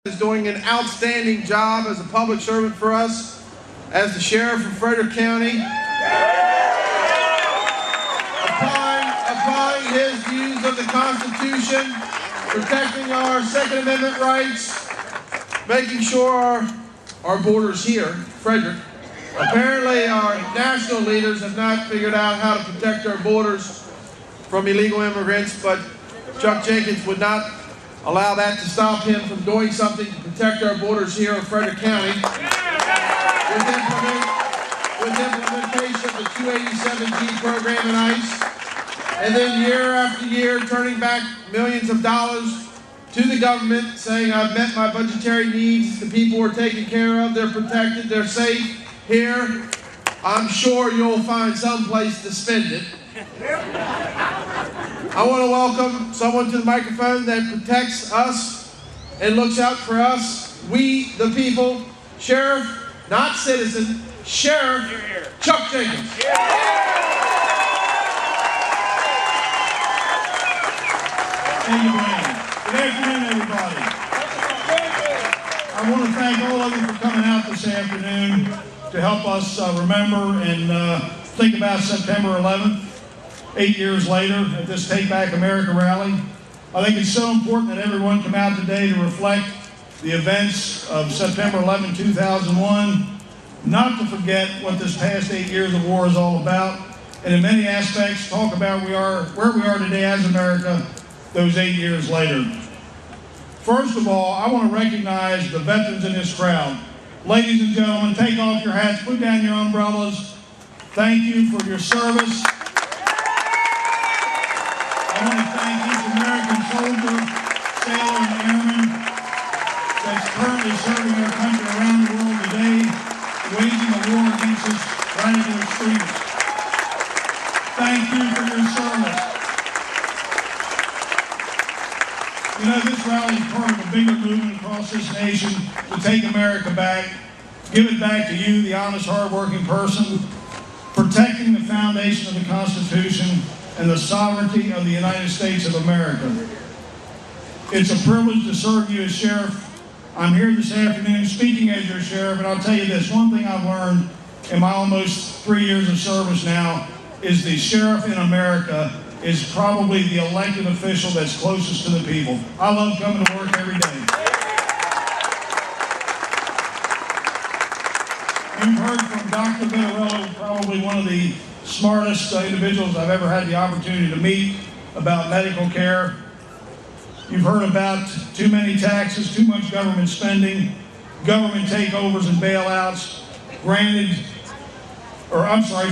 is doing an outstanding job as a public servant for us, as the Sheriff of Frederick County, applying his views of the Constitution, protecting our Second Amendment rights, making sure our borders here, Frederick. Apparently our national leaders have not figured out how to protect our borders from illegal immigrants, but Chuck Jenkins would not allow that to stop him from doing something to protect our borders here in Frederick County. With implementation of the 287G program in ICE, and then year after year turning back millions of dollars to the government, saying I've met my budgetary needs, the people are taken care of, they're protected, they're safe here. I'm sure you'll find some place to spend it. I want to welcome someone to the microphone that protects us and looks out for us, we the people, Sheriff, not citizen, Sheriff Chuck Jenkins. Thank you, Wayne. Good afternoon, everybody. I want to thank all of you for coming out this afternoon to help us remember and think about September 11th, 8 years later, at this Take Back America rally. I think it's so important that everyone come out today to reflect the events of September 11, 2001, not to forget what this past 8 years of war is all about, and in many aspects talk about where we are today as America those 8 years later. First of all, I want to recognize the veterans in this crowd. Ladies and gentlemen, take off your hats, put down your umbrellas. Thank you for your service. I want to thank each American soldier, sailor, and airman that's currently serving our country around the world today, waging a war against this radical extremists. Thank you for your service. You know, this rally is part of a bigger movement across this nation to take America back, give it back to you, the honest, hard-working person, protecting the foundation of the Constitution and the sovereignty of the United States of America. It's a privilege to serve you as Sheriff. I'm here this afternoon speaking as your Sheriff, and I'll tell you this, one thing I've learned in my almost 3 years of service now is the Sheriff in America is probably the elected official that's closest to the people. I love coming to work every day. You've heard from Dr. Vittorello, probably one of the smartest individuals I've ever had the opportunity to meet, about medical care. You've heard about too many taxes, too much government spending, government takeovers and bailouts,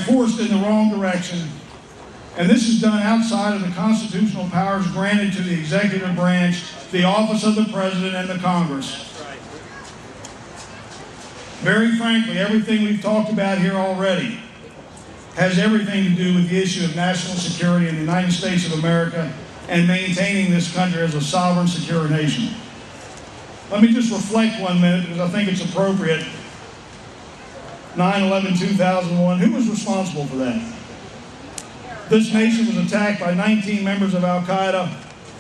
forced in the wrong direction. And this is done outside of the constitutional powers granted to the executive branch, the office of the President, and the Congress. Very frankly, everything we've talked about here already has everything to do with the issue of national security in the United States of America and maintaining this country as a sovereign, secure nation. Let me just reflect 1 minute because I think it's appropriate. 9/11/2001, who was responsible for that? This nation was attacked by 19 members of Al-Qaeda,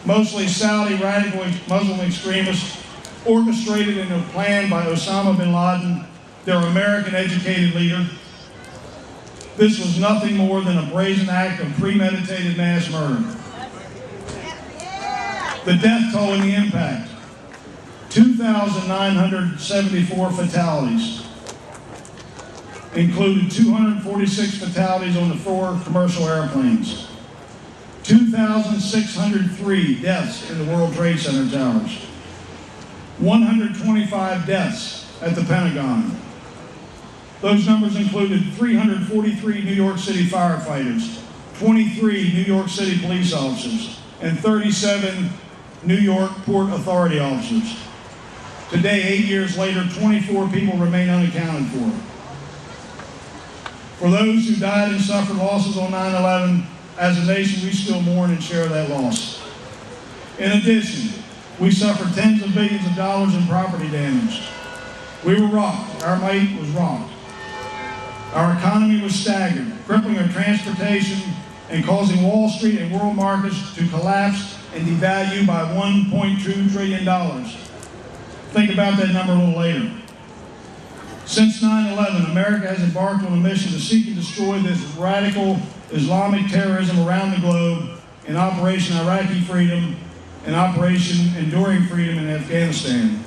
mostly Saudi radical Muslim extremists, orchestrated in a plan by Osama bin Laden, their American-educated leader. This was nothing more than a brazen act of premeditated mass murder. The death toll and the impact, 2,974 fatalities, included 246 fatalities on the 4 commercial airplanes, 2,603 deaths in the World Trade Center towers, 125 deaths at the Pentagon. Those numbers included 343 New York City firefighters, 23 New York City police officers, and 37 New York Port Authority officers. Today, 8 years later, 24 people remain unaccounted for. For those who died and suffered losses on 9/11, as a nation, we still mourn and share that loss. In addition, we suffered tens of billions of dollars in property damage. We were rocked. Our might was rocked. Our economy was staggered, crippling our transportation and causing Wall Street and world markets to collapse and devalue by $1.2 trillion. Think about that number a little later. Since 9/11, America has embarked on a mission to seek and destroy this radical Islamic terrorism around the globe in Operation Iraqi Freedom and Operation Enduring Freedom in Afghanistan.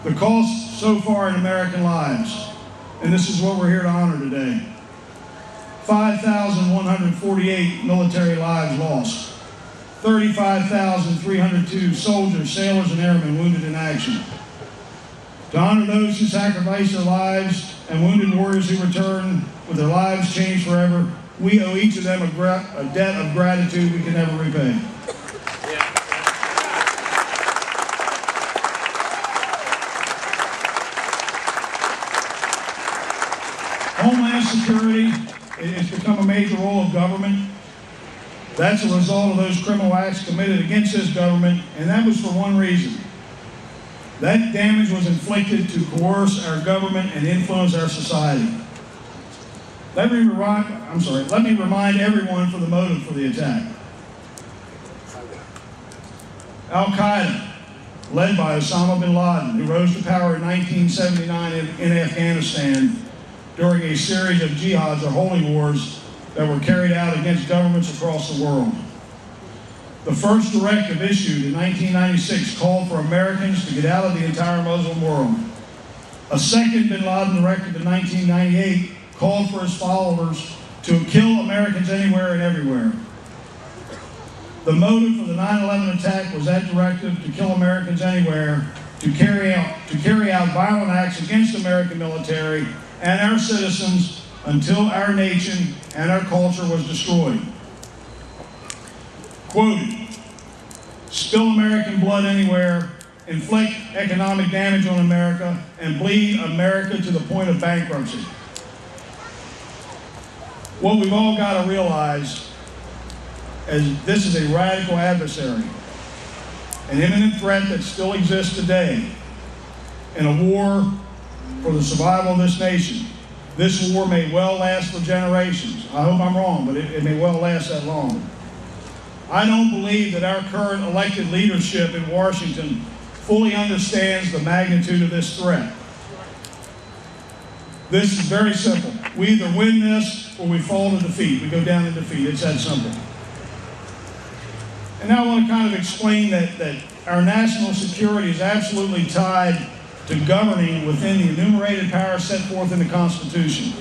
The cost so far in American lives, and this is what we're here to honor today: 5,148 military lives lost, 35,302 soldiers, sailors, and airmen wounded in action. To honor those who sacrificed their lives and wounded warriors who return with their lives changed forever, we owe each of them a debt of gratitude we can never repay. Homeland security has become a major role of government. That's a result of those criminal acts committed against this government, and that was for one reason. That damage was inflicted to coerce our government and influence our society. Let me remind everyone for the motive for the attack. Al-Qaeda, led by Osama bin Laden, who rose to power in 1979 in Afghanistan during a series of jihads or holy wars that were carried out against governments across the world. The first directive issued in 1996 called for Americans to get out of the entire Muslim world. A second bin Laden directive in 1998 called for his followers to kill Americans anywhere and everywhere. The motive for the 9/11 attack was that directive to kill Americans anywhere, to carry out violent acts against the American military and our citizens until our nation and our culture was destroyed. Quoted, spill American blood anywhere, inflict economic damage on America, and bleed America to the point of bankruptcy. What we've all got to realize is this is a radical adversary, an imminent threat that still exists today in a war for the survival of this nation. This war may well last for generations. I hope I'm wrong, but it may well last that long. I don't believe that our current elected leadership in Washington fully understands the magnitude of this threat. This is very simple. We either win this or we fall to defeat. We go down in defeat. It's that simple. And now I want to kind of explain that our national security is absolutely tied to governing within the enumerated powers set forth in the Constitution.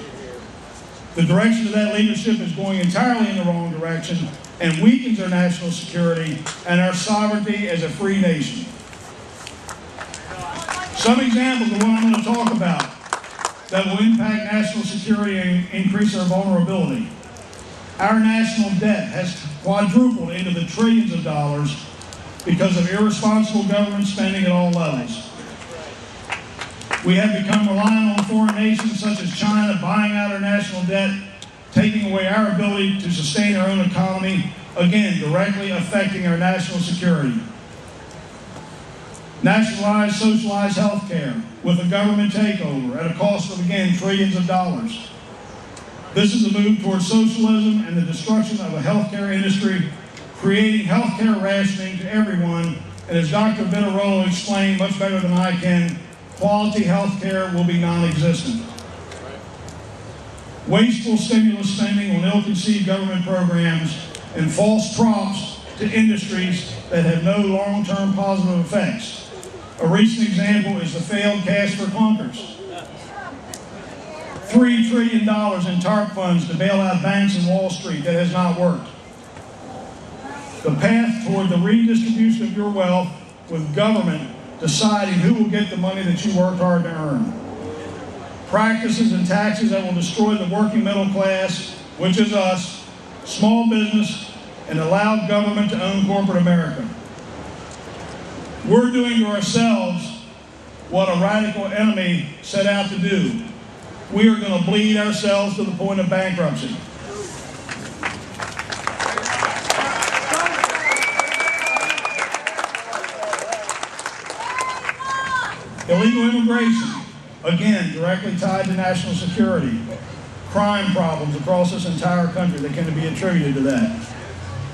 The direction of that leadership is going entirely in the wrong direction and weakens our national security and our sovereignty as a free nation. Some examples of what I'm going to talk about that will impact national security and increase our vulnerability. Our national debt has quadrupled into the trillions of dollars because of irresponsible government spending at all levels. We have become reliant on foreign nations such as China buying out our national debt, taking away our ability to sustain our own economy, again, directly affecting our national security. Nationalized, socialized health care with a government takeover at a cost of, again, trillions of dollars. This is a move towards socialism and the destruction of a healthcare industry, creating healthcare rationing to everyone, and as Dr. Vittorolo explained much better than I can, quality health care will be non-existent. Wasteful stimulus spending on ill-conceived government programs and false prompts to industries that have no long-term positive effects. A recent example is the failed cash for clunkers. $3 trillion in TARP funds to bail out banks in Wall Street that has not worked. The path toward the redistribution of your wealth with government deciding who will get the money that you worked hard to earn. Practices and taxes that will destroy the working middle class, which is us, small business, and allow government to own corporate America. We're doing to ourselves what a radical enemy set out to do. We are going to bleed ourselves to the point of bankruptcy. Illegal immigration, again, directly tied to national security. Crime problems across this entire country that can be attributed to that.